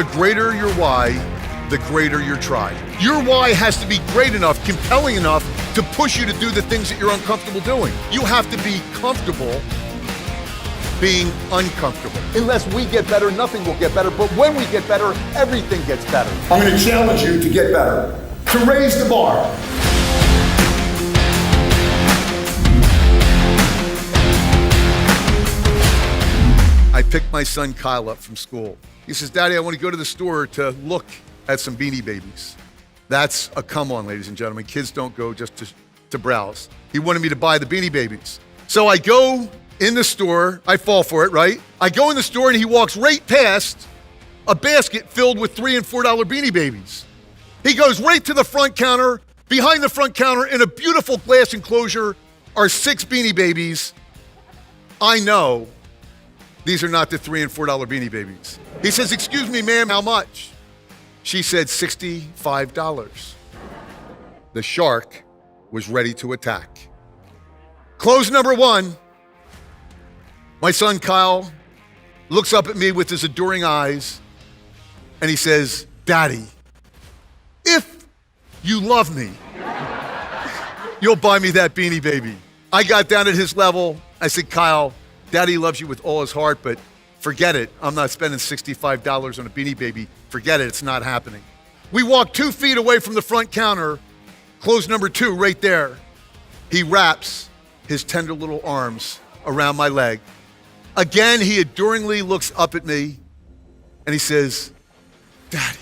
The greater your why, the greater your try. Your why has to be great enough, compelling enough to push you to do the things that you're uncomfortable doing. You have to be comfortable being uncomfortable. Unless we get better, nothing will get better. But when we get better, everything gets better. I'm going to challenge you to get better, to raise the bar. I picked my son Kyle up from school. He says, Daddy, I want to go to the store to look at some Beanie Babies. That's a come on, ladies and gentlemen. Kids don't go just to browse. He wanted me to buy the Beanie Babies. So I go in the store. I fall for it, right? I go in the store and he walks right past a basket filled with $3 and $4 Beanie Babies. He goes right to the front counter. Behind the front counter in a beautiful glass enclosure are 6 Beanie Babies. I know these are not the $3 and $4 Beanie Babies. He says, excuse me, ma'am, how much? She said $65. The shark was ready to attack. Close number 1. My son Kyle looks up at me with his adoring eyes and he says, Daddy, if you love me, you'll buy me that Beanie Baby. I got down at his level. I said, Kyle, Daddy loves you with all his heart, but forget it. I'm not spending $65 on a Beanie Baby. Forget it. It's not happening. We walked 2 feet away from the front counter. Close number 2 right there. He wraps his tender little arms around my leg. Again, he adoringly looks up at me and he says, Daddy,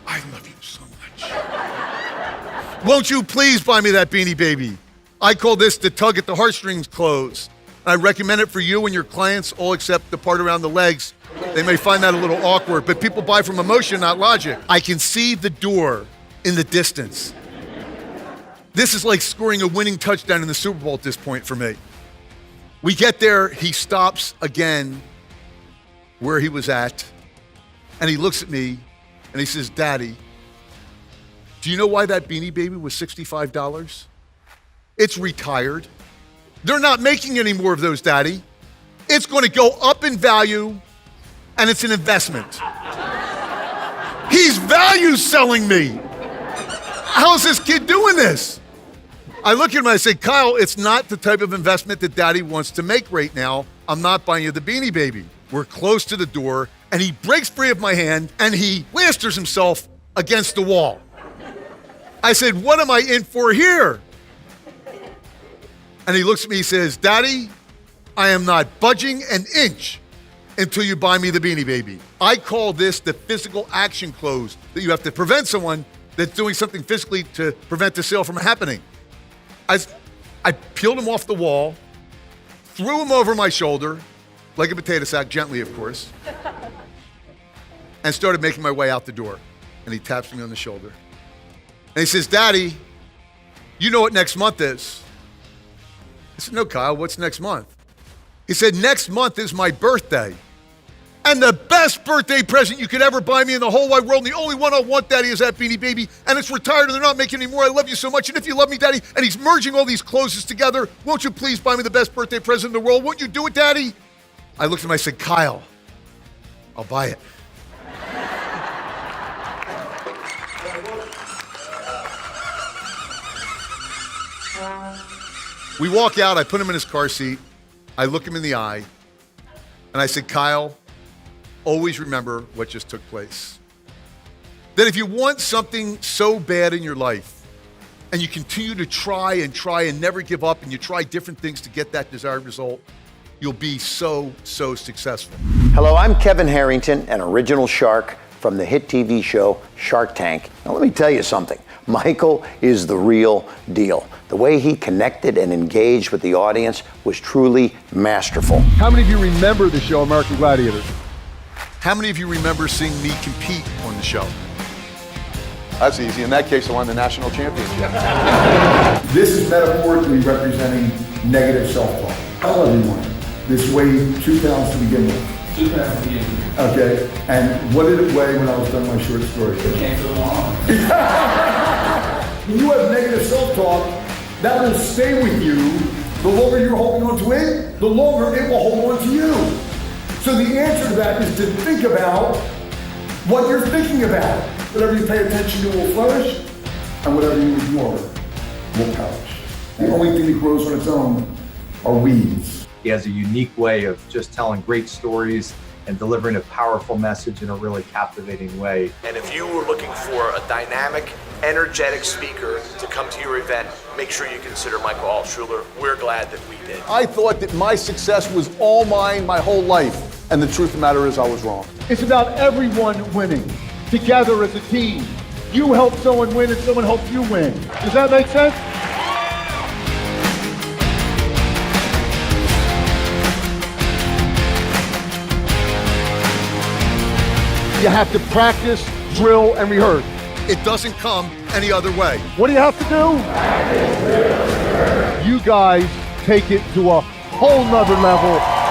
I love you so much. Won't you please buy me that Beanie Baby? I call this the tug at the heartstrings close. I recommend it for you and your clients, all except the part around the legs. They may find that a little awkward, but people buy from emotion, not logic. I can see the door in the distance. This is like scoring a winning touchdown in the Super Bowl at this point for me. We get there, he stops again where he was at, and he looks at me and he says, Daddy, do you know why that Beanie Baby was $65? It's retired. They're not making any more of those, Daddy. It's going to go up in value, and it's an investment. He's value selling me. How's this kid doing this? I look at him and I say, Kyle, it's not the type of investment that Daddy wants to make right now. I'm not buying you the Beanie Baby. We're close to the door, and he breaks free of my hand, and he blasters himself against the wall. I said, what am I in for here? And he looks at me, he says, Daddy, I am not budging an inch until you buy me the Beanie Baby. I call this the physical action close, that you have to prevent someone that's doing something physically to prevent the sale from happening. I peeled him off the wall, threw him over my shoulder, like a potato sack, gently, of course, and started making my way out the door. And he taps me on the shoulder. And he says, Daddy, you know what next month is? I said, no, Kyle, what's next month? He said, next month is my birthday. And the best birthday present you could ever buy me in the whole wide world, and the only one I want, Daddy, is that Beanie Baby. And it's retired, and they're not making any more. I love you so much. And if you love me, Daddy, and he's merging all these closes together, won't you please buy me the best birthday present in the world? Won't you do it, Daddy? I looked at him, I said, Kyle, I'll buy it. We walk out, I put him in his car seat, I look him in the eye, and I said, Kyle, always remember what just took place. That if you want something so bad in your life, and you continue to try and never give up, and you try different things to get that desired result, you'll be so successful. Hello, I'm Kevin Harrington, an original shark from the hit TV show Shark Tank. Now let me tell you something. Michael is the real deal. The way he connected and engaged with the audience was truly masterful. How many of you remember the show American Gladiator? How many of you remember seeing me compete on the show? That's easy. In that case, I won the national championship. This is metaphorically representing negative self-talk. Tell everyone this weighed 2 pounds to begin with. 2 pounds to begin with. Okay, and what did it weigh when I was done my short story? It came to the lawn. When you have negative self-talk, that will stay with you. The longer you're holding on to it, the longer it will hold on to you. So the answer to that is to think about what you're thinking about. Whatever you pay attention to will flourish, and whatever you ignore will perish. The only thing that grows on its own are weeds. He has a unique way of just telling great stories and delivering a powerful message in a really captivating way. And if you were looking for a dynamic, energetic speaker to come to your event, make sure you consider Michael Altshuler. We're glad that we did. I thought that my success was all mine my whole life. And the truth of the matter is I was wrong. It's about everyone winning, together as a team. You help someone win and someone helps you win. Does that make sense? You have to practice, drill, and rehearse. It doesn't come any other way. What do you have to do? You guys take it to a whole nother level.